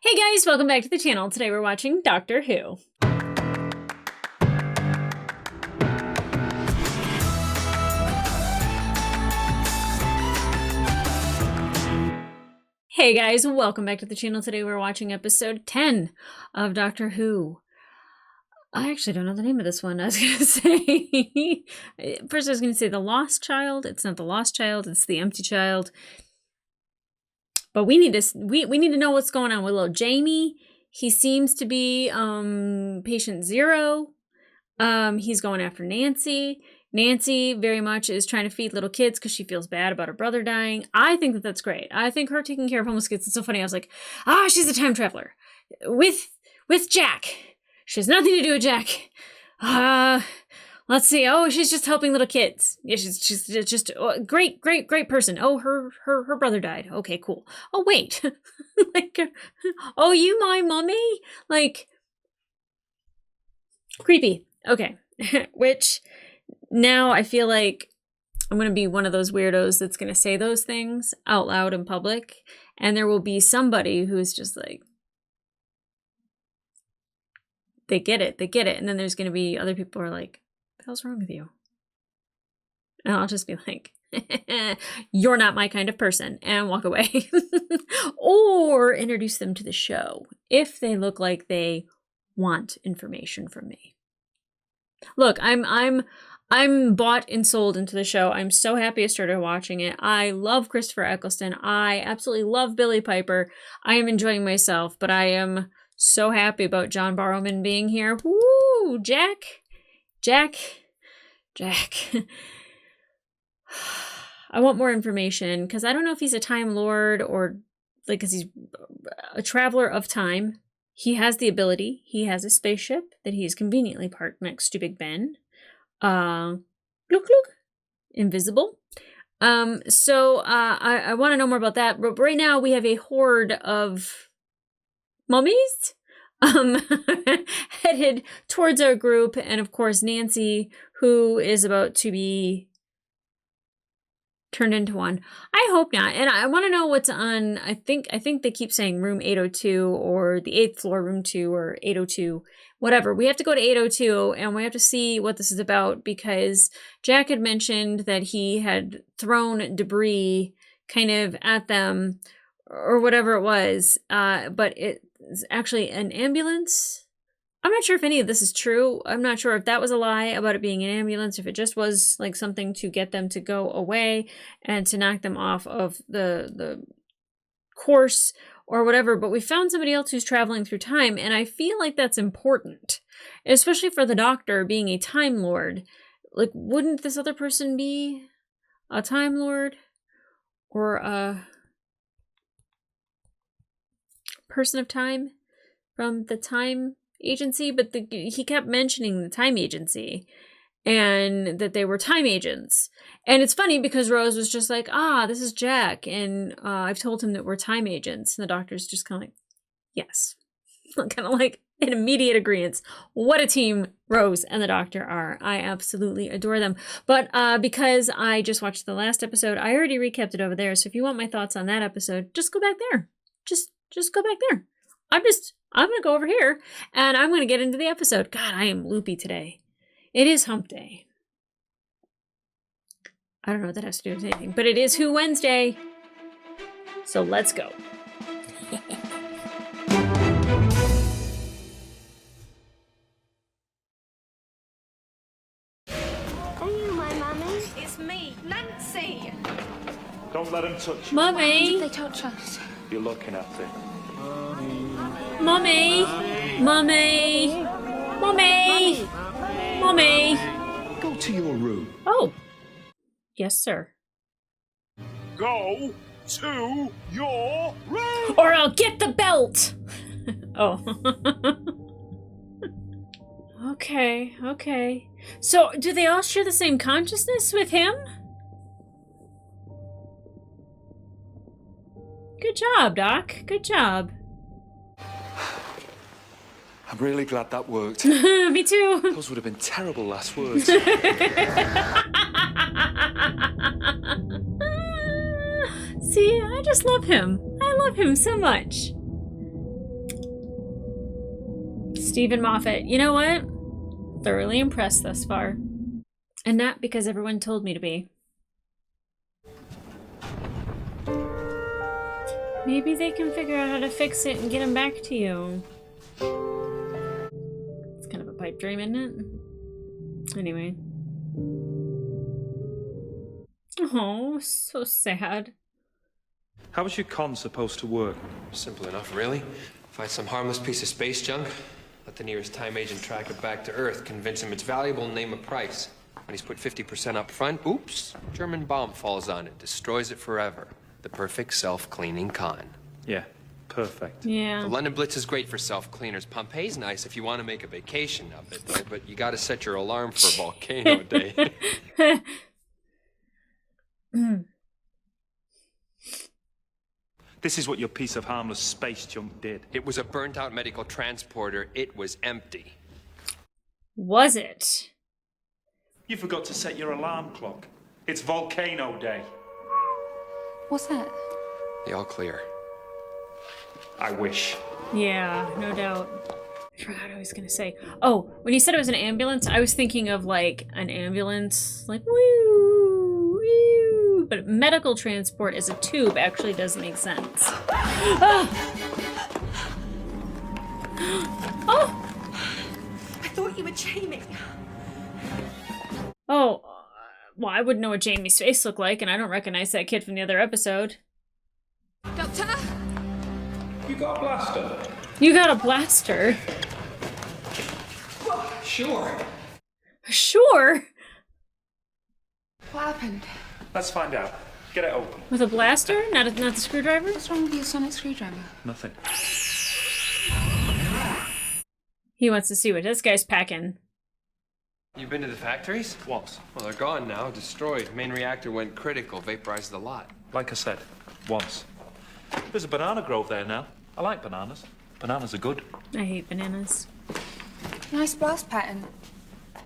Hey guys, welcome back to the channel. Today we're watching Doctor Who. Hey guys, welcome back to the channel. Today we're watching episode 10 of Doctor Who. I actually don't know the name of this one. I was going to say, first I was going to say The Lost Child. It's not The Lost Child, it's The Empty Child. But we need to know what's going on with little Jamie. He seems to be patient 0. He's going after Nancy. Nancy very much is trying to feed little kids because she feels bad about her brother dying. I think that that's great. I think her taking care of homeless kids is so funny. I was like, she's a time traveler with Jack. She has nothing to do with Jack. Let's see. Oh, she's just helping little kids. Yeah, she's just great person. Oh, her brother died. Okay, cool. Oh, wait. Like, oh, you my mommy? Like, creepy. Okay. Which now I feel like I'm going to be one of those weirdos that's going to say those things out loud in public. And there will be somebody who's just like, they get it. And then there's going to be other people who are like, what the hell's wrong with you? And I'll just be like, you're not my kind of person, and walk away. Or introduce them to the show if they look like they want information from me. Look, I'm bought and sold into the show. I'm so happy I started watching it. I love Christopher Eccleston. I absolutely love Billie Piper. I am enjoying myself, but I am so happy about John Barrowman being here. Woo! Jack. I want more information because I don't know if he's a Time Lord or like because he's a traveler of time. He has the ability. He has a spaceship that he's conveniently parked next to Big Ben. Look, invisible. So I want to know more about that. But right now we have a horde of mummies headed towards our group, and of course Nancy, who is about to be turned into one. I hope not. And I want to know what's on. I think they keep saying room 802 or the 8th floor, room 2 or 802, whatever. We have to go to 802 and we have to see what this is about because Jack had mentioned that he had thrown debris kind of at them or whatever it was. But it's actually an ambulance. I'm not sure if any of this is true. I'm not sure if that was a lie about it being an ambulance, if it just was like something to get them to go away and to knock them off of the course or whatever. But we found somebody else who's traveling through time, and I feel like that's important, especially for the Doctor being a Time Lord. Like, wouldn't this other person be a Time Lord or a person of time from the Time Agency? But he kept mentioning the Time Agency and that they were time agents. And it's funny because Rose was just like, this is Jack, and I've told him that we're time agents. And the Doctor's just kind of like, yes. Kind of like in immediate agreement. What a team Rose and the Doctor are. I absolutely adore them. But because I just watched the last episode, I already recapped it over there. So if you want my thoughts on that episode, just go back there. Just go back there. I'm going to go over here and I'm going to get into the episode. God, I am loopy today. It is hump day. I don't know what that has to do with anything, but it is Who Wednesday. So let's go. Are you my mummy? It's me, Nancy. Don't let him touch you. Mummy. Why did they touch us? You're looking at it. Mummy. Go to your room. Oh. Yes, sir. Go to your room. Or I'll get the belt. Oh. Okay. So, do they all share the same consciousness with him? Good job, Doc. Good job. I'm really glad that worked. Me too. Those would have been terrible last words. See, I just love him. I love him so much. Stephen Moffat. You know what? Thoroughly impressed thus far. And not because everyone told me to be. Maybe they can figure out how to fix it and get him back to you. It's kind of a pipe dream, isn't it? Anyway. Oh, so sad. How was your con supposed to work? Simple enough, really. Find some harmless piece of space junk, let the nearest time agent track it back to Earth, convince him it's valuable, and name a price. When he's put 50% up front, oops, German bomb falls on it, destroys it forever. The perfect self-cleaning con. Yeah, perfect. Yeah. The London Blitz is great for self-cleaners. Pompeii's nice if you want to make a vacation of it, though, but you gotta set your alarm for Volcano Day. This is what your piece of harmless space junk did. It was a burnt-out medical transporter. It was empty. Was it? You forgot to set your alarm clock. It's Volcano Day. What's that? The all clear. I wish. Yeah, no doubt. I forgot what I was gonna say. Oh, when you said it was an ambulance, I was thinking of like an ambulance, like woo, woo. But medical transport as a tube actually does make sense. Ah! Oh! I thought you were Jamie. Oh, well, I wouldn't know what Jamie's face looked like, and I don't recognize that kid from the other episode. Doctor? You got a blaster? You got a blaster? Sure. Sure. What happened? Let's find out. Get it open. With a blaster? Not the screwdriver? What's wrong with your sonic screwdriver? Nothing. He wants to see what this guy's packing. You been to the factories? Once. Well, they're gone now, destroyed. Main reactor went critical, vaporized the lot. Like I said, once. There's a banana grove there now. I like bananas. Bananas are good. I hate bananas. Nice blast pattern.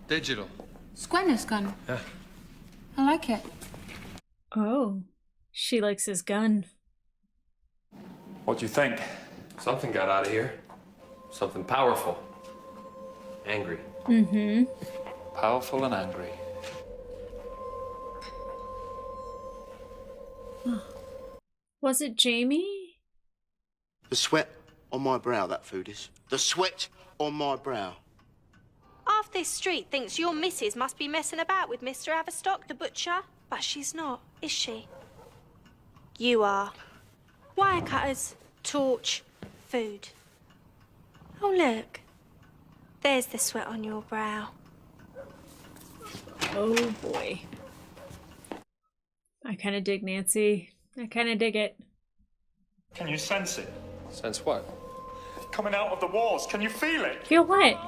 Digital. Squender's gun. Yeah. I like it. Oh, she likes his gun. What do you think? Something got out of here. Something powerful. Angry. Mm-hmm. Powerful and angry. Was it Jamie? The sweat on my brow, that food is. The sweat on my brow. Half this street thinks your missus must be messing about with Mr. Averstock, the butcher. But she's not, is she? You are. Wire cutters, torch, food. Oh, look. There's the sweat on your brow. Oh, boy. I kind of dig Nancy. I kind of dig it. Can you sense it? Sense what? Coming out of the walls. Can you feel it? Feel what?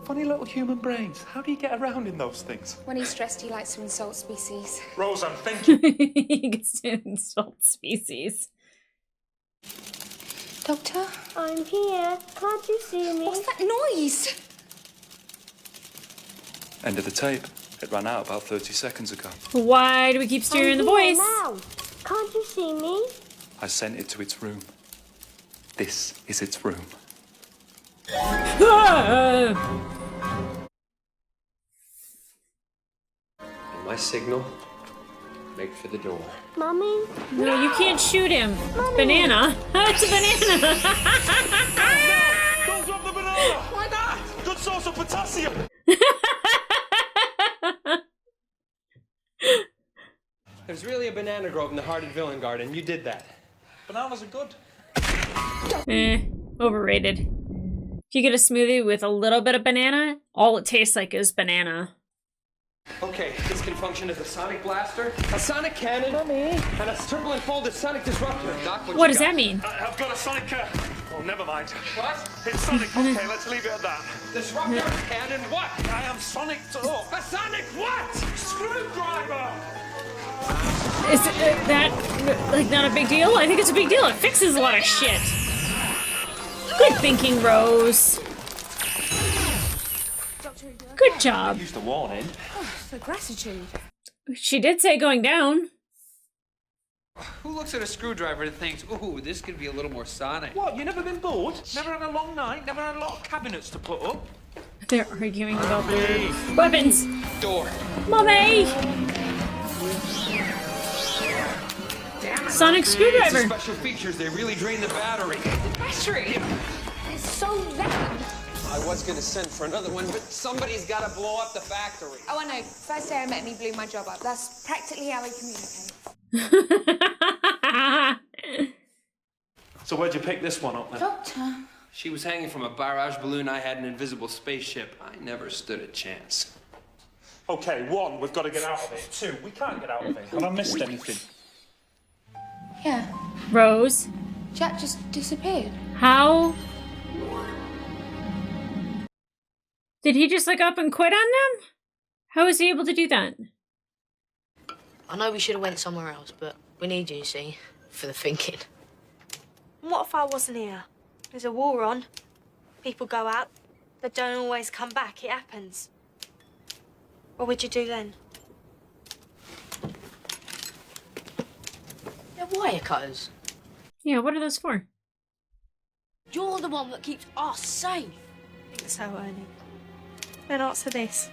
Funny little human brains. How do you get around in those things? When he's stressed, he likes to insult species. Rose, I'm thinking. He gets to insult species. Doctor? I'm here. Can't you see me? What's that noise? End of the tape. It ran out about 30 seconds ago. Why do we keep steering the voice? Now. Can't you see me? I sent it to its room. This is its room. Ah! And my signal, make for the door. Mummy? No, you can't shoot him. Banana. It's a banana. Don't drop the banana! Why not? Good source of potassium! There's really a banana grove in the heart of Villain Garden. You did that. Bananas are good. Overrated. If you get a smoothie with a little bit of banana, all it tastes like is banana. Okay, this can function as a sonic blaster, a sonic cannon, and a triple unfolded sonic disruptor. Doc, What does that mean? I've got a sonic... Oh, never mind. What? It's sonic. Okay, let's leave it at that. Disruptor, cannon, what? I am sonic to... Oh, A sonic what? screwdriver! Is that, like, not a big deal? I think it's a big deal. It fixes a lot of shit. Good thinking, Rose. Good job. Used a warning. For gratitude. She did say going down. Who looks at a screwdriver and thinks, ooh, this could be a little more sonic? What, you never been bored? Never had a long night? Never had a lot of cabinets to put up? They're arguing about their weapons. Door. Mommy! Sonic These screwdriver. special features, they really drain the battery. Battery. It's so loud. I was gonna send for another one, but somebody's gotta blow up the factory. Oh, I know. First day I met him, he blew my job up. That's practically how we communicate. So where'd you pick this one up then? Doctor. She was hanging from a barrage balloon. I had an invisible spaceship. I never stood a chance. Okay, 1, we've got to get out of it. 2, we can't get out of it. Have I missed anything? Yeah. Rose, Jack just disappeared. how did he just like up and quit on them? How was he able to do that? I know we should have went somewhere else, but we need you, see, for the thinking. And what if I wasn't here? There's a war on. People go out. They don't always come back. It happens. What would you do then? They're wire cutters. Yeah, what are those for? You're the one that keeps us safe. I think so, Ernie. Then answer this.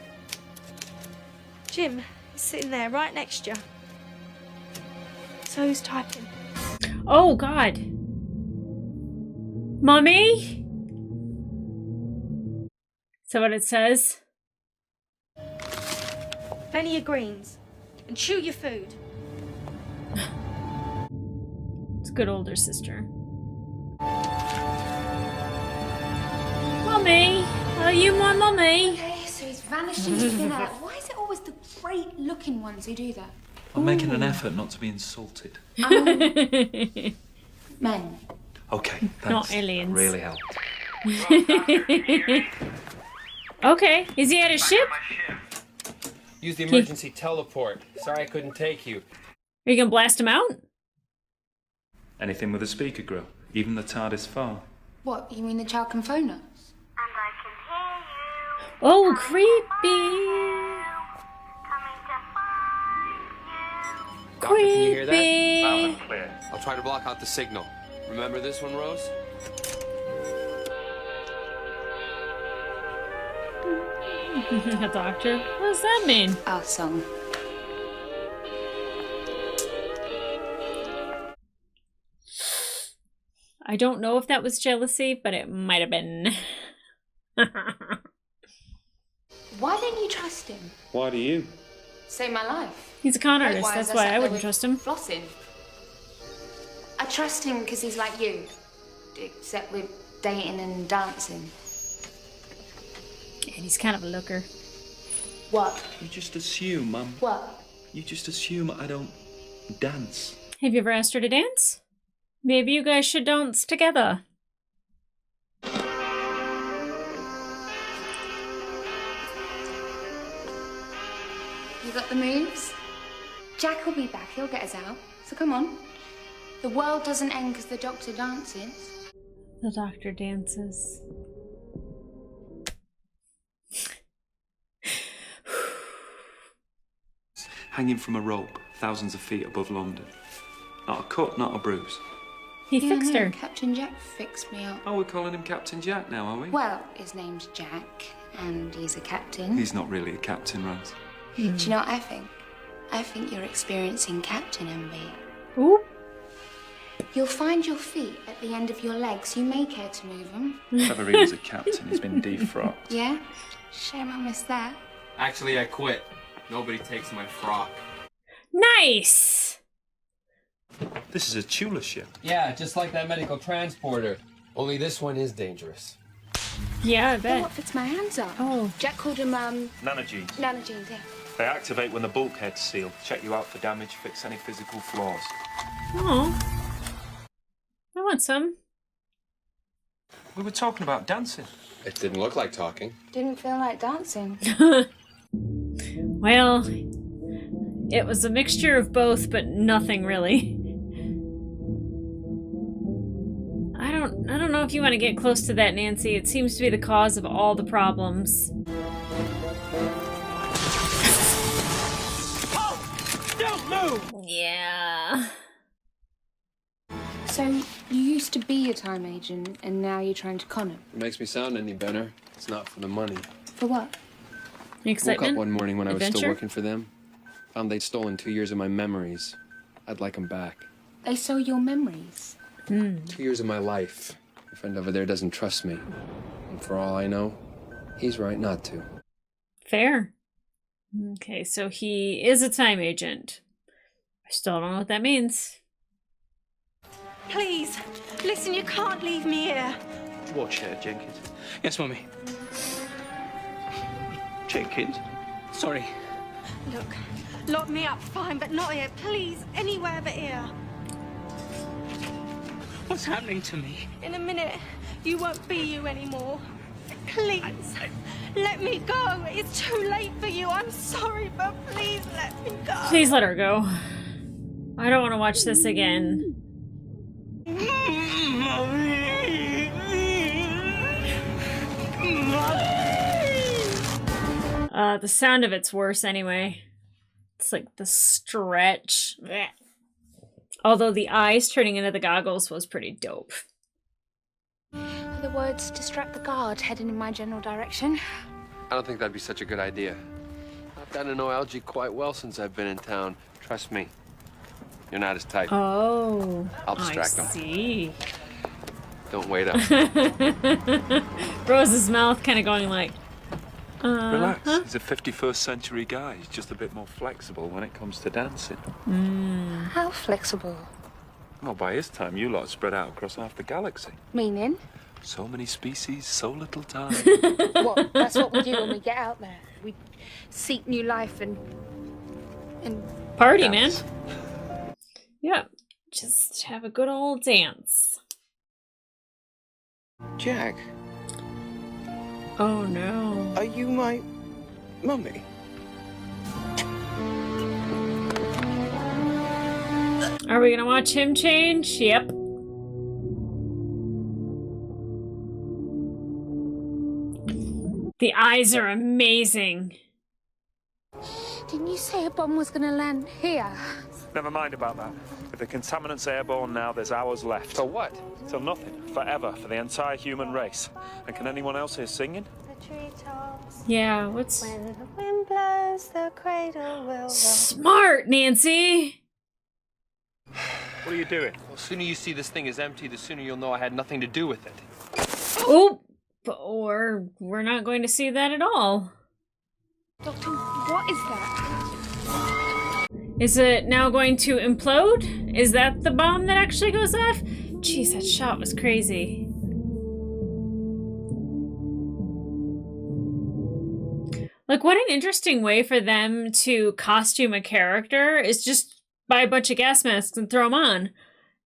Jim is sitting there right next to you. So who's typing? Oh, God. Mommy? Is that what it says? Plenty of greens. And chew your food. It's good older sister. Mommy? Are you my mommy? Okay, so he's vanished into thin air. Why is it always the great-looking ones who do that? I'm making an effort not to be insulted. Men. Okay, thanks. Not aliens. Really helped. Okay, is he at his ship? Use the emergency teleport. Sorry I couldn't take you. Are you gonna blast him out? Anything with a speaker grill, even the TARDIS phone. What, you mean the child can phone us? Oh, creepy. Doctor, can you hear that? Creepy. Clear. I'll try to block out the signal. Remember this one, Rose? A doctor? What does that mean? Our song. I don't know if that was jealousy, but it might have been. Why don't you trust him? Why do you? Save my life. He's a con artist, Likewise, that's I why sat I there wouldn't with trust him. Flossing. I trust him because he's like you. Except with dating and dancing. And he's kind of a looker. What? You just assume, Mum. What? You just assume I don't dance. Have you ever asked her to dance? Maybe you guys should dance together. You got the moves? Jack will be back. He'll get us out. So come on. The world doesn't end because the doctor dances. The doctor dances. Hanging from a rope, thousands of feet above London. Not a cut, not a bruise. He fixed no, her. Captain Jack fixed me up. Oh, we're calling him Captain Jack now, are we? Well, his name's Jack, and he's a captain. He's not really a captain, Rose. Do you know what I think? I think you're experiencing captain envy. Ooh. You'll find your feet at the end of your legs. You may care to move them. If ever he was a captain, he's been defrocked. Yeah? Shame I missed that. Actually, I quit. Nobody takes my frock. Nice! This is a Tula ship. Yeah, just like that medical transporter. Only this one is dangerous. Yeah, I Oh, bet. what fits my hands up? Oh. Jack called him, Nanogenes. nanogenes, yeah. They activate when the bulkhead's sealed. Check you out for damage, fix any physical flaws. Oh. I want some. We were talking about dancing. It didn't look like talking. Didn't feel like dancing. Well, it was a mixture of both, but nothing really. I don't know if you want to get close to that, Nancy. It seems to be the cause of all the problems. Don't move! Yeah. So, you used to be a time agent, and now you're trying to con him? It makes me sound any better. It's not for the money. For what? Excitement? Woke up one morning when I was still Adventure? working for them. Found they'd stolen 2 years of my memories. I'd like them back. They stole your memories. 2 years of my life. Your friend over there doesn't trust me. And for all I know, he's right not to. Fair. Okay, so he is a time agent. I still don't know what that means. Please, listen, you can't leave me here. Watch here, Jenkins. Yes, Mummy. Jenkins? Sorry. Look, lock me up, fine, but not here. Please, anywhere but here. What's happening to me? In a minute, you won't be you anymore. Please, let me go. It's too late for you. I'm sorry, but please let me go. Please let her go. I don't want to watch this again. The sound of it's worse anyway. It's like the stretch. Blech. Although the eyes turning into the goggles was pretty dope. The words distract the guard heading in my general direction. I don't think that'd be such a good idea. I've gotten to know Algie quite well since I've been in town. Trust me. You're not his type. Oh, I'll distract I them. see. Don't wait up. Rose's mouth kind of going like, Relax. He's a 51st century guy. He's just a bit more flexible when it comes to dancing. How flexible? Well, by his time, you lot spread out across half the galaxy. Meaning? So many species, so little time. What? That's what we do when we get out there. We seek new life and party, man. Dance. Yep. Just have a good old dance. Jack, Oh no. are you my mummy? Are we gonna watch him change? Yep. The eyes are amazing. Didn't you say a bomb was gonna land here? Never mind about that. If the contaminant's airborne now, there's hours left. So what? Till nothing. Forever. For the entire human race. And can anyone else hear singing? The treetops. Yeah, what's... When the wind blows, the cradle will roll. Smart, Nancy! What are you doing? Well, the sooner you see this thing is empty, the sooner you'll know I had nothing to do with it. Oh! Or we're not going to see that at all. Doctor, what is that? Is it now going to implode? Is that the bomb that actually goes off? Jeez, that shot was crazy. Like, what an interesting way for them to costume a character is just buy a bunch of gas masks and throw them on.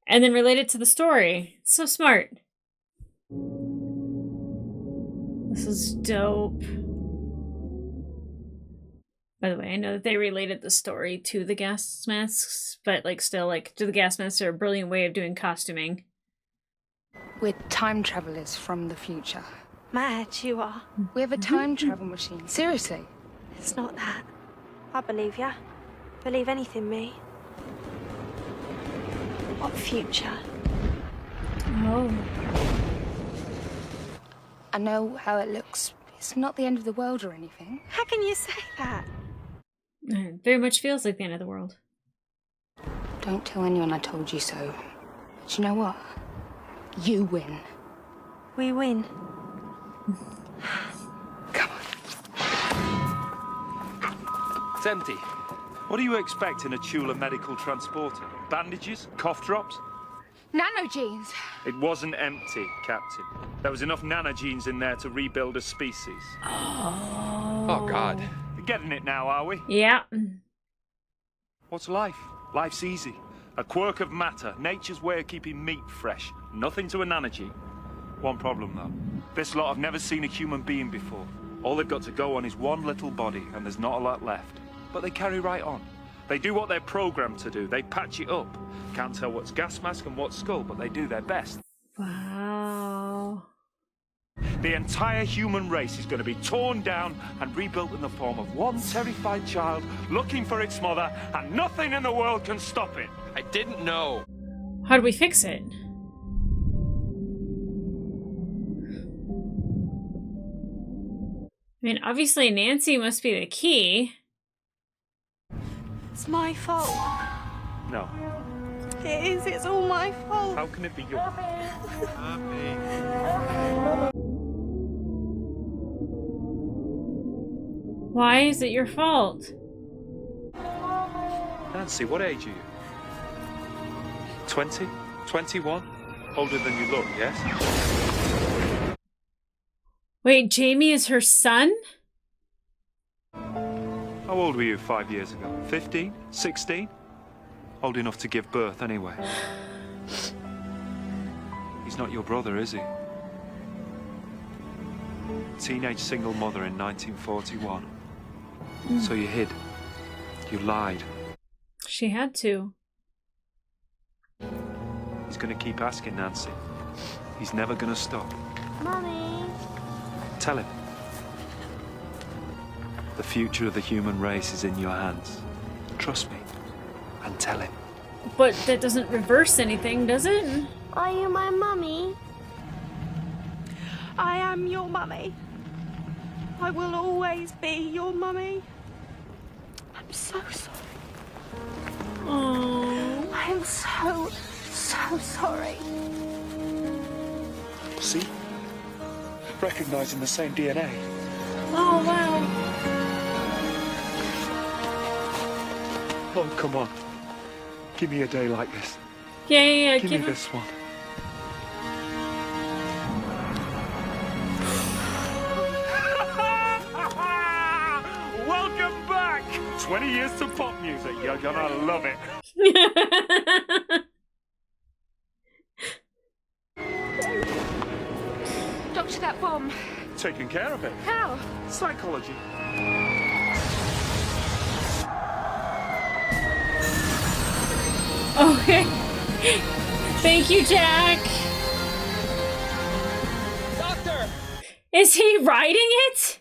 And then relate it to the story. It's so smart. This is dope. By the way, I know that they related the story to the gas masks, but like still, like, the gas masks are a brilliant way of doing costuming. We're time travelers from the future. Mad you are. We have a time travel machine. Seriously. It's not that. I believe ya. Believe anything, me. What future? Oh. I know how it looks. It's not the end of the world or anything. How can you say that? It very much feels like the end of the world. Don't tell anyone I told you so. But you know what? You win. We win. Come on. It's empty. What do you expect in a Chula medical transporter? Bandages? Cough drops? Nanogenes. It wasn't empty, Captain. There was enough nanogenes in there to rebuild a species. Oh, God. You're getting it now, are we? Yeah. What's life? Life's easy. A quirk of matter, nature's way of keeping meat fresh. Nothing to a nanogene. One problem, though. This lot have never seen a human being before. All they've got to go on is one little body, and there's not a lot left. But they carry right on. They do what they're programmed to do. They patch it up. Can't tell what's gas mask and what's skull, but they do their best. Wow. The entire human race is going to be torn down and rebuilt in the form of one terrified child looking for its mother, and nothing in the world can stop it. I didn't know. How do we fix it? mean, obviously Nancy must be the key. It's my fault. No. It is. It's all my fault. How can it be your... Why is it your fault? Nancy, what age are you? 20? 21? Older than you look, yes? Wait, Jamie is her son? How old were you 5 years ago? 15? 16? Old enough to give birth, anyway. He's not your brother, is he? Teenage single mother in 1941. So you hid. You lied. She had to. He's gonna keep asking, Nancy. He's never gonna stop. Mummy. Tell him. The future of the human race is in your hands. Trust me. And tell him. But that doesn't reverse anything, does it? Are you my mummy? I am your mummy. I will always be your mummy. I'm so sorry. Oh. I am so sorry. See? Recognizing the same DNA. Oh, wow. Oh, come on. Give me a day like this. Yeah. Give me this one. Welcome back! 20 years to pop music. You're gonna love it. Doctor, that bomb. Taking care of it. How? Psychology. Okay. Thank you, Jack. Doctor! Is he riding it?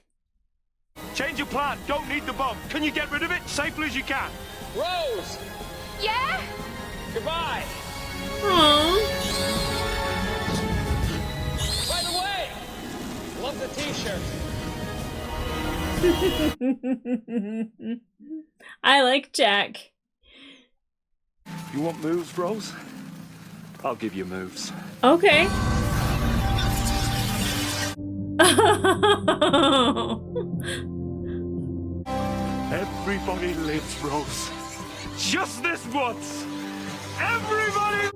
Change your plan. Don't need the bomb. Can you get rid of it safely as you can? Rose! Yeah? Goodbye! Aww. By the way! Love the t-shirt. I like Jack. You want moves, Rose? I'll give you moves. Okay. Everybody lives, Rose. Just this once. Everybody.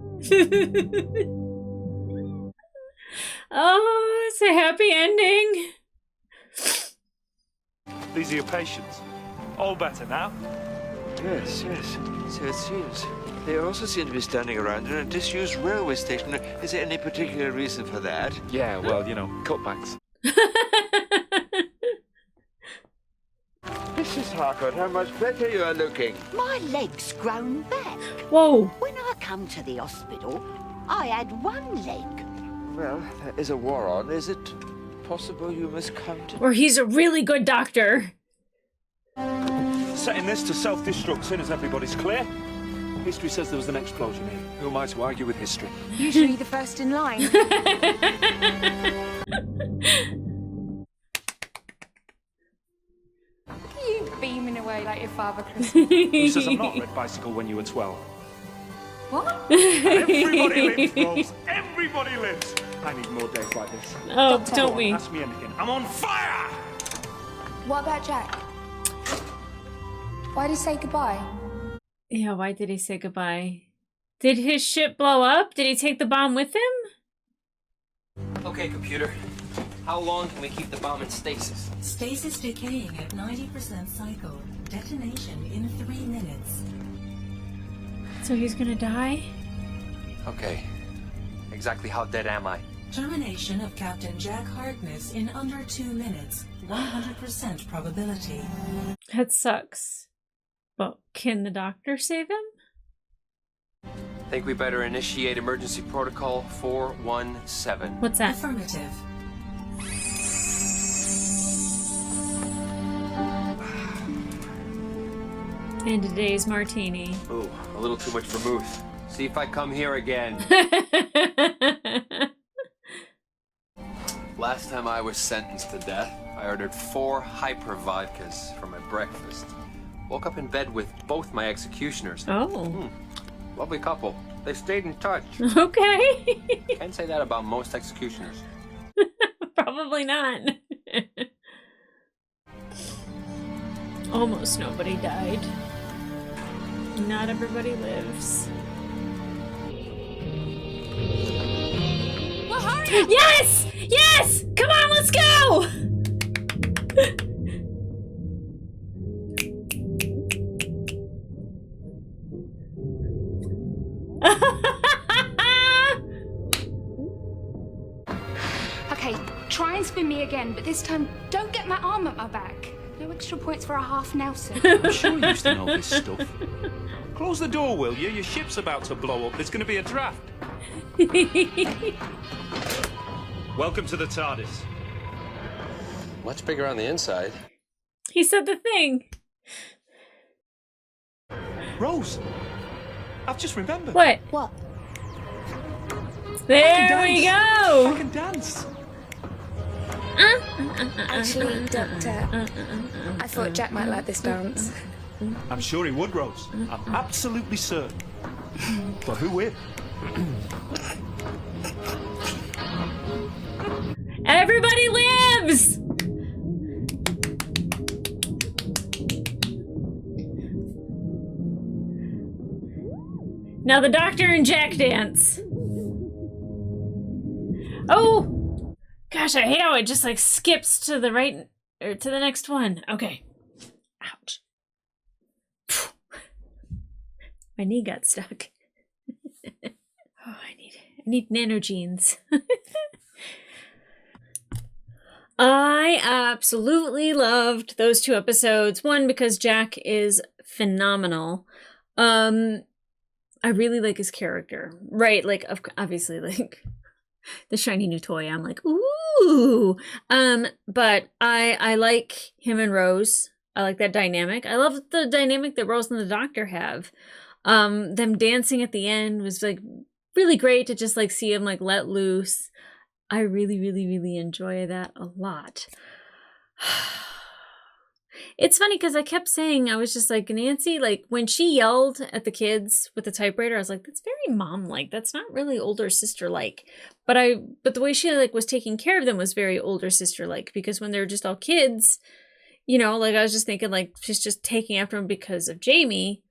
Oh, it's a happy ending. These are your patients. All better now? Yes. So it seems. They also seem to be standing around in a disused railway station. Is there any particular reason for that? Yeah, well, you know, cutbacks. Mrs. Harcourt, how much better you are looking. My leg's grown back. Whoa. When I come to the hospital, I had one leg. Well, there is a war on. Is it possible you miscounted? Or he's a really good doctor. Setting this to self-destruct soon as everybody's clear. History says there was an explosion here. Who am I to argue with history? Usually the first in line. You beaming away like your father, Chris. Who says I'm not red bicycle when you were 12? What? Everybody lives, Rose. Everybody lives. I need more days like this. Oh, Doctor. don't we? Ask me anything. I'm on fire! What about Jack? Why'd he say goodbye? Yeah, why did he say goodbye? Did his ship blow up? Did he take the bomb with him? Okay, computer. How long can we keep the bomb in stasis? Stasis decaying at 90% cycle. Detonation in 3 minutes. So he's gonna die? Okay. Exactly how dead am I? Termination of Captain Jack Harkness in under 2 minutes. 100% probability. That sucks. But can the doctor save him? Think we better initiate emergency protocol 417. What's that? Affirmative. And today's martini. Ooh, a little too much vermouth. See if I come here again. Last time I was sentenced to death, I ordered 4 hyper vodkas for my breakfast. Woke up in bed with both my executioners. Oh. Lovely couple. They stayed in touch. Okay. Can't say that about most executioners. Probably not. Almost nobody died. Not everybody lives. Well, hurry up! Yes! Yes! Come on, let's go! Okay, try and spin me again, but this time don't get my arm at my back. No extra points for a half Nelson. I'm sure you used to know this stuff. Close the door, will you? Your ship's about to blow up. There's going to be a draft. Welcome to the TARDIS. Much bigger on the inside. He said the thing. Rose, I've just remembered. What? What? There we go! I can dance. Actually, Doctor, I thought Jack might like this dance. I'm sure he would, Rose. I'm absolutely certain. But who with? Everybody lives! Now the Doctor and Jack dance. Oh! Gosh, I hate how it just like skips to the right, or to the next one. Okay. Ouch. My knee got stuck. Oh, I need nanogenes. I absolutely loved those 2 episodes. One, because Jack is phenomenal. I really like his character. Right, like, obviously, like, the shiny new toy, I'm like, ooh! But I like him and Rose. I like that dynamic. I love the dynamic that Rose and the Doctor have. Them dancing at the end was, like, really great to just, like, see him, like, let loose. I really, really, really enjoy that a lot. It's funny because I kept saying, I was just like, Nancy, like when she yelled at the kids with the typewriter, I was like, that's very mom-like. That's not really older sister-like. But the way she like was taking care of them was very older sister-like, because when they're just all kids, you know, like I was just thinking like she's just taking after them because of Jamie,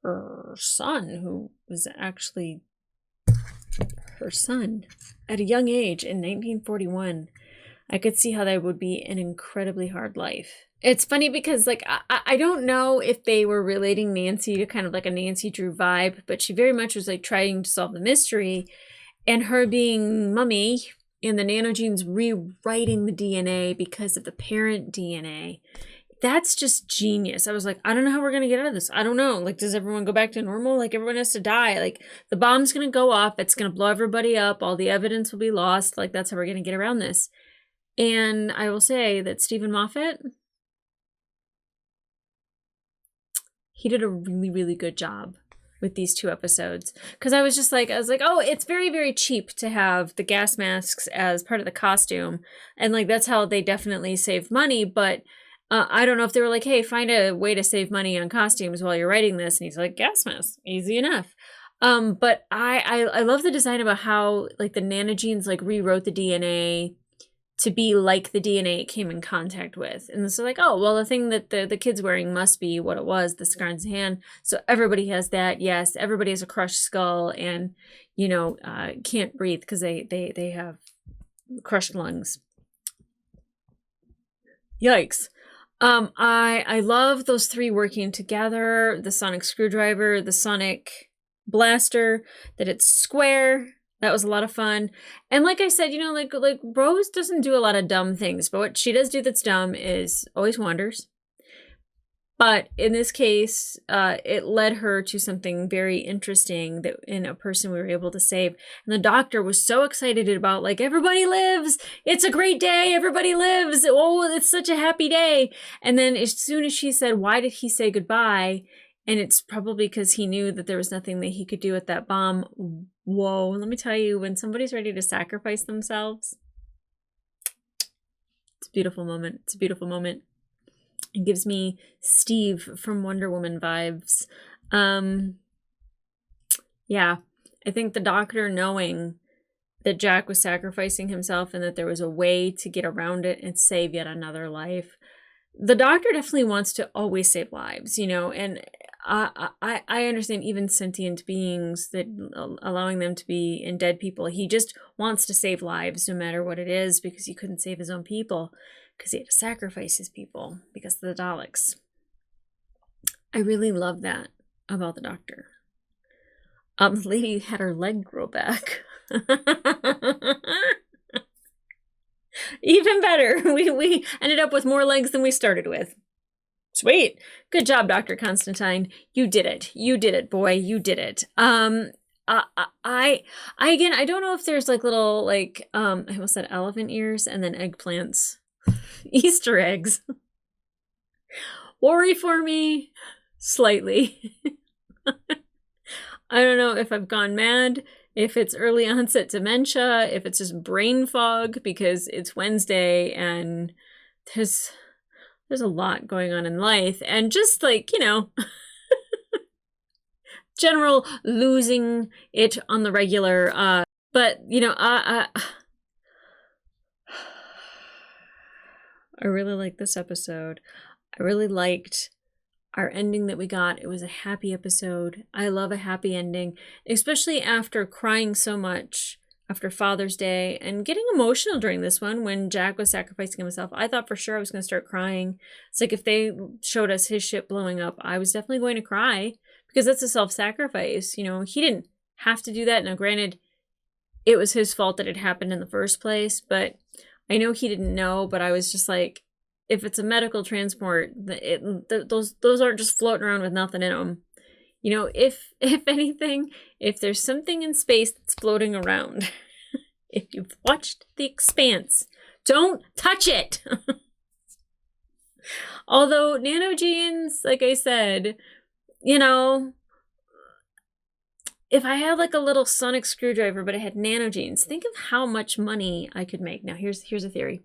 her son, who was actually her son at a young age in 1941. I could see how that would be an incredibly hard life. It's funny because, like, I don't know if they were relating Nancy to kind of like a Nancy Drew vibe, but she very much was like trying to solve the mystery, and her being mummy and the nanogenes rewriting the DNA because of the parent DNA. That's just genius. I was like, I don't know how we're going to get out of this. I don't know. Like, does everyone go back to normal? Like, everyone has to die. Like, the bomb's going to go off. It's going to blow everybody up. All the evidence will be lost. Like, that's how we're going to get around this. And I will say that Stephen Moffat, he did a really, really good job with these 2 episodes. Because I was like, oh, it's very, very cheap to have the gas masks as part of the costume. And, like, that's how they definitely save money. But I don't know if they were like, hey, find a way to save money on costumes while you're writing this. And he's like, gas masks, easy enough. But I love the design about how, like, the nanogenes, like, rewrote the DNA to be like the DNA it came in contact with. And so like, oh, well, the thing that the kid's wearing must be what it was, the scar on his hand. So everybody has that. Yes, everybody has a crushed skull and, you know, can't breathe because they have crushed lungs. Yikes. I love those 3 working together. The sonic screwdriver, the sonic blaster, that it's square. That was a lot of fun. And like I said, you know, like Rose doesn't do a lot of dumb things, but what she does do that's dumb is always wanders. But in this case, it led her to something very interesting that in a person we were able to save. And the doctor was so excited about, like, everybody lives. It's a great day. Everybody lives. Oh, it's such a happy day. And then as soon as she said, why did he say goodbye? And it's probably because he knew that there was nothing that he could do with that bomb. Whoa, let me tell you, when somebody's ready to sacrifice themselves, It's a beautiful moment. It's a beautiful moment. It gives me Steve from Wonder Woman vibes. Yeah, I think the doctor knowing that Jack was sacrificing himself and that there was a way to get around it and save yet another life. The doctor definitely wants to always save lives, you know, and I understand even sentient beings, that allowing them to be in dead people, he just wants to save lives no matter what it is, because he couldn't save his own people because he had to sacrifice his people because of the Daleks. I really love that about the doctor. The lady had her leg grow back. Even better. We ended up with more legs than we started with. Sweet. Good job, Dr. Constantine. You did it. You did it, boy. You did it. I again, I don't know if there's like little, like, I almost said elephant ears and then eggplants. Easter eggs. Worry for me slightly. I don't know if I've gone mad, if it's early onset dementia, if it's just brain fog because it's Wednesday and there's a lot going on in life, and just like, you know, general losing it on the regular. But, you know, I really like this episode. I really liked our ending that we got. It was a happy episode. I love a happy ending, especially after crying so much after Father's Day and getting emotional during this one when Jack was sacrificing himself. I thought for sure I was going to start crying. It's like if they showed us his ship blowing up, I was definitely going to cry because that's a self-sacrifice. You know, he didn't have to do that. Now, granted, it was his fault that it happened in the first place, but I know he didn't know, but I was just like, if it's a medical transport, those aren't just floating around with nothing in them. You know, if anything, if there's something in space that's floating around, if you've watched The Expanse, don't touch it. Although nanogenes, like I said, you know, if I had like a little sonic screwdriver, but it had nanogenes, think of how much money I could make. Now, here's a theory.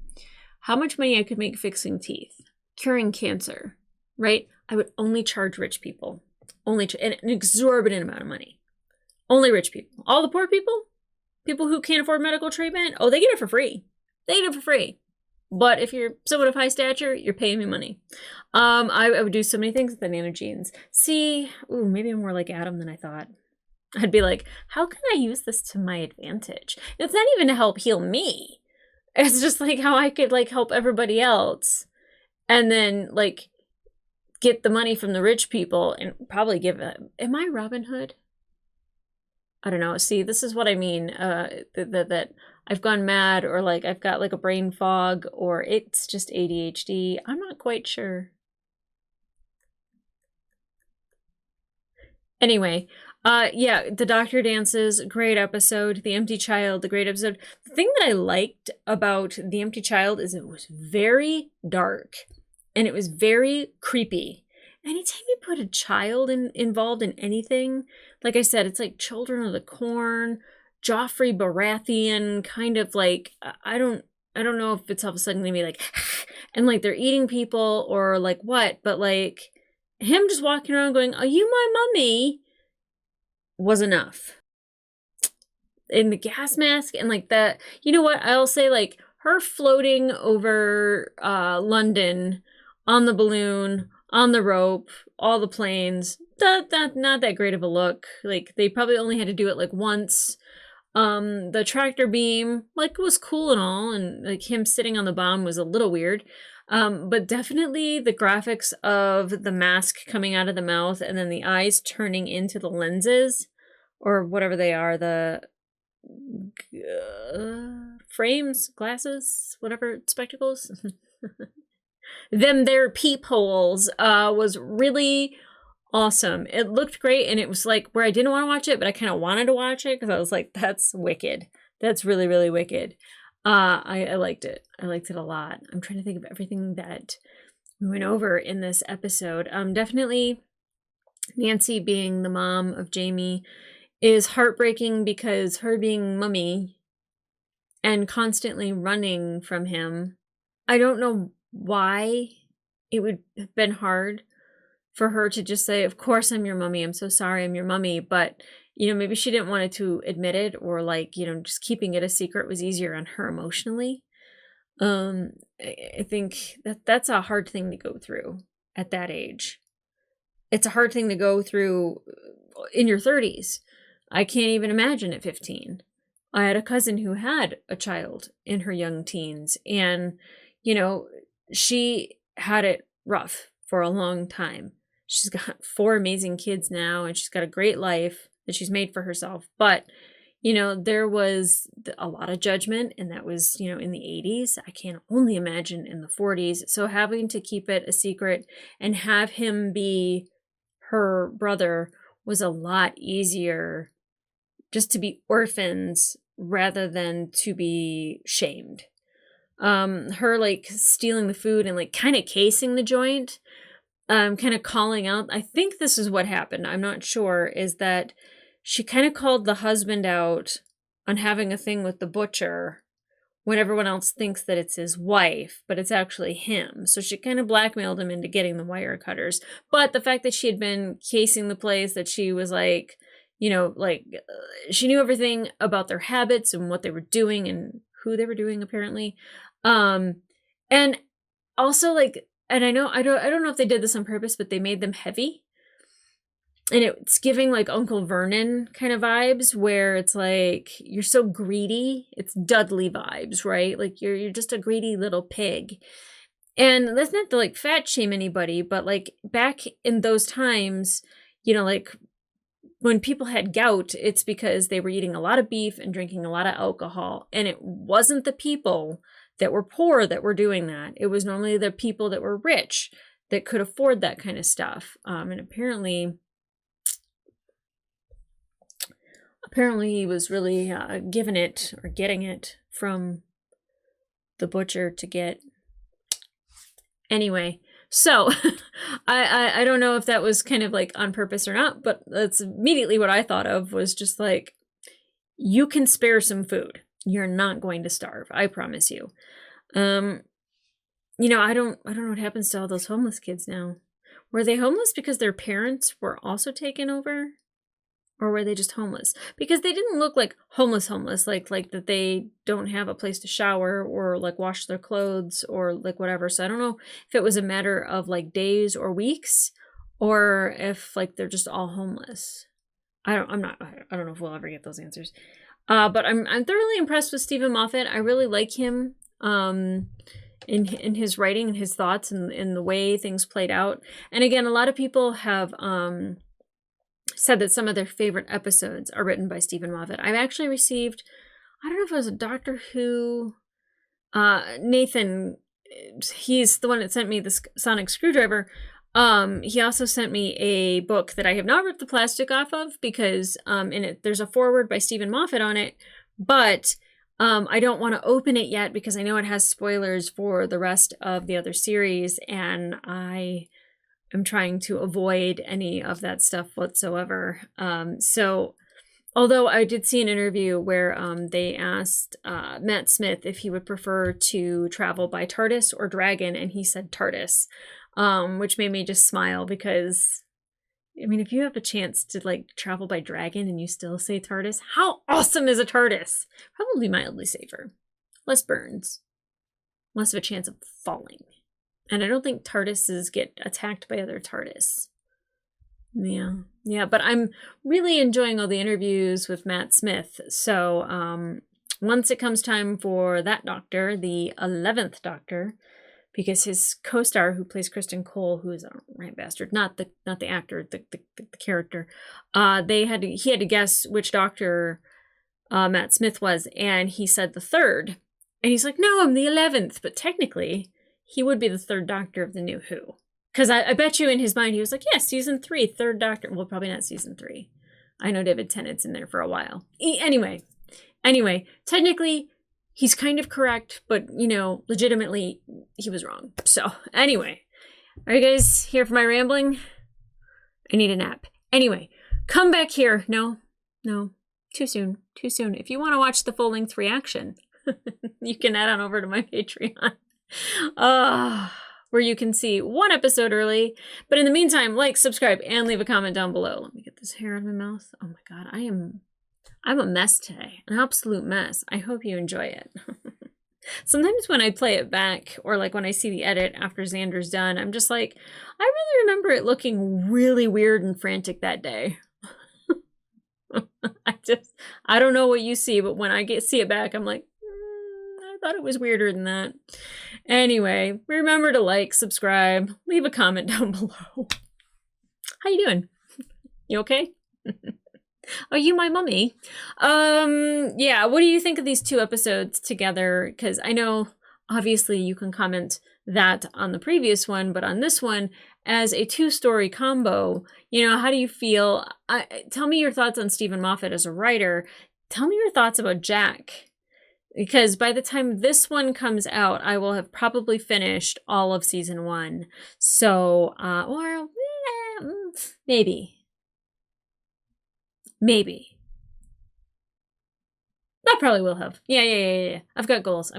How much money I could make fixing teeth, curing cancer, right? I would only charge rich people, an exorbitant amount of money. Only rich people. All the poor people, people who can't afford medical treatment, oh, they get it for free. They get it for free. But if you're someone of high stature, you're paying me money. I would do so many things with the nanogenes. See, maybe I'm more like Adam than I thought. I'd be like, how can I use this to my advantage? It's not even to help heal me. It's just like how I could like help everybody else and then like get the money from the rich people and probably give it. Am I Robin Hood? I don't know. See, this is what I mean. That I've gone mad, or like I've got like a brain fog, or it's just ADHD. I'm not quite sure. Anyway, yeah, the doctor dances, great episode. The Empty Child, the great episode. The thing that I liked about The Empty Child is it was very dark and it was very creepy. Anytime you put a child involved in anything, like I said, it's like Children of the Corn, Joffrey Baratheon, kind of like, I don't know if it's all of a sudden gonna be like, and like they're eating people or like what, but like him just walking around going, "Are you my mummy?" was enough. In the gas mask and like that, you know what? I'll say like her floating over London on the balloon, on the rope, all the planes, not that great of a look. Like they probably only had to do it like once. The tractor beam, like, was cool and all, and like him sitting on the bomb was a little weird. But definitely the graphics of the mask coming out of the mouth and then the eyes turning into the lenses or whatever they are, the frames, glasses, whatever, spectacles, their peepholes, was really awesome. It looked great, and it was like where I didn't want to watch it, but I kind of wanted to watch it because I was like, that's wicked. That's really, really wicked. I liked it. I liked it a lot. I'm trying to think of everything that we went over in this episode. Definitely Nancy being the mom of Jamie is heartbreaking because her being mummy and constantly running from him I don't know why it would have been hard for her to just say, of course I'm your mummy. I'm so sorry I'm your mummy. But, maybe she didn't want to admit it, or like, just keeping it a secret was easier on her emotionally. I think that's a hard thing to go through at that age. It's a hard thing to go through in your 30s. I can't even imagine at 15. I had a cousin who had a child in her young teens, and, she had it rough for a long time. She's got 4 amazing kids now, and she's got a great life that she's made for herself. But, there was a lot of judgment, and that was, in the 80s. I can't only imagine in the 40s. So having to keep it a secret and have him be her brother was a lot easier, just to be orphans rather than to be shamed. Her like stealing the food and like kind of casing the joint, kind of calling out. I think this is what happened. I'm not sure. Is that she kind of called the husband out on having a thing with the butcher when everyone else thinks that it's his wife, but it's actually him. So she kind of blackmailed him into getting the wire cutters. But the fact that she had been casing the place, that she was like, she knew everything about their habits and what they were doing and who they were doing, apparently. And also and I don't know if they did this on purpose, but they made them heavy. And it's giving like Uncle Vernon kind of vibes, where it's like, you're so greedy. It's Dudley vibes, right? Like you're just a greedy little pig. And that's not to like fat shame anybody, but like back in those times, like when people had gout, it's because they were eating a lot of beef and drinking a lot of alcohol. And it wasn't the people that were poor that were doing that. It was normally the people that were rich that could afford that kind of stuff. And apparently he was really getting it from the butcher to get. Anyway, so I don't know if that was kind of like on purpose or not, but that's immediately what I thought of, was just like, you can spare some food. You're not going to starve. I promise you. I don't know what happens to all those homeless kids now. Were they homeless because their parents were also taken over? Or were they just homeless? Because they didn't look like homeless, like that they don't have a place to shower or like wash their clothes or like whatever. So I don't know if it was a matter of like days or weeks, or if like they're just all homeless. I don't know if we'll ever get those answers. But I'm thoroughly impressed with Stephen Moffat. I really like him in his writing and his thoughts and in the way things played out. And again, a lot of people have said that some of their favorite episodes are written by Stephen Moffat. I've actually received, I don't know if it was a Doctor Who, Nathan, he's the one that sent me the sonic screwdriver. He also sent me a book that I have not ripped the plastic off of, because in it there's a foreword by Stephen Moffat on it, but I don't want to open it yet because I know it has spoilers for the rest of the other series, and I'm trying to avoid any of that stuff whatsoever. So although I did see an interview where they asked Matt Smith if he would prefer to travel by TARDIS or Dragon, and he said TARDIS, which made me just smile, because I mean, if you have a chance to like travel by Dragon and you still say TARDIS, how awesome is a TARDIS? Probably mildly safer, less burns, less of a chance of falling. And I don't think TARDISes get attacked by other TARDIS. Yeah, but I'm really enjoying all the interviews with Matt Smith. So once it comes time for that Doctor, the 11th Doctor, because his co-star who plays Kristen Cole, who is a right bastard, not the actor, the character, he had to guess which Doctor Matt Smith was, and he said the 3rd, and he's like, no, I'm the 11th, but technically he would be the 3rd Doctor of the New Who. Because I bet you in his mind, he was like, yeah, season 3, 3rd Doctor. Well, probably not season 3. I know David Tennant's in there for a while. Anyway, technically, he's kind of correct, but, legitimately, he was wrong. So, anyway. Are you guys here for my rambling? I need a nap. Anyway, come back here. No. Too soon. If you want to watch the full-length reaction, you can head on over to my Patreon. Where you can see one episode early. But in the meantime, like, subscribe, and leave a comment down below. Let me get this hair out of my mouth. Oh my god, I'm a mess today. An absolute mess. I hope you enjoy it. Sometimes when I play it back, or like when I see the edit after Xander's done, I'm just like, I really remember it looking really weird and frantic that day. I don't know what you see, but when I see it back, I'm like, I thought it was weirder than that. Anyway, remember to like, subscribe, leave a comment down below. How you doing? You okay? Are you my mummy? Yeah, what do you think of these two episodes together? Because I know, obviously, you can comment that on the previous one, but on this one, as a two-story combo, you know, how do you feel? Tell me your thoughts on Stephen Moffat as a writer. Tell me your thoughts about Jack. Because by the time this one comes out, I will have probably finished all of season 1. So, or maybe. Maybe. I probably will have. Yeah. I've got goals.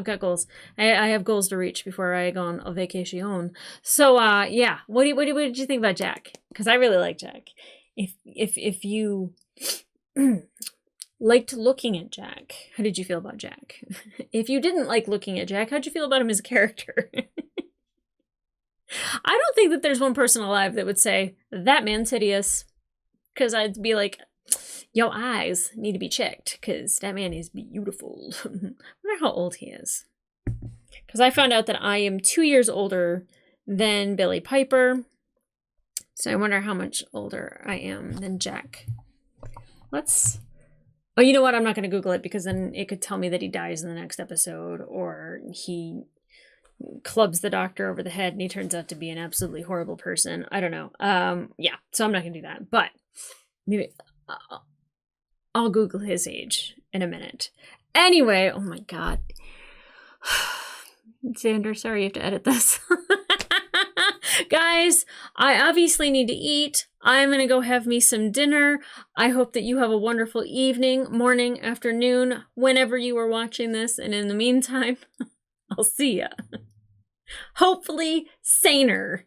I have goals to reach before I go on a vacation. So, yeah. What did you think about Jack? Because I really like Jack. If you liked looking at Jack, how did you feel about Jack? If you didn't like looking at Jack, how'd you feel about him as a character? I don't think that there's one person alive that would say, that man's hideous. Because I'd be like, your eyes need to be checked, because that man is beautiful. I wonder how old he is. Because I found out that I am 2 years older than Billy Piper. So I wonder how much older I am than Jack. Oh, you know what? I'm not going to Google it, because then it could tell me that he dies in the next episode, or he clubs the doctor over the head and he turns out to be an absolutely horrible person. I don't know. Yeah, so I'm not going to do that. But maybe I'll Google his age in a minute. Anyway, oh my god. Xander, sorry you have to edit this. Guys, I obviously need to eat. I'm going to go have me some dinner. I hope that you have a wonderful evening, morning, afternoon, whenever you are watching this. And in the meantime, I'll see ya. Hopefully saner.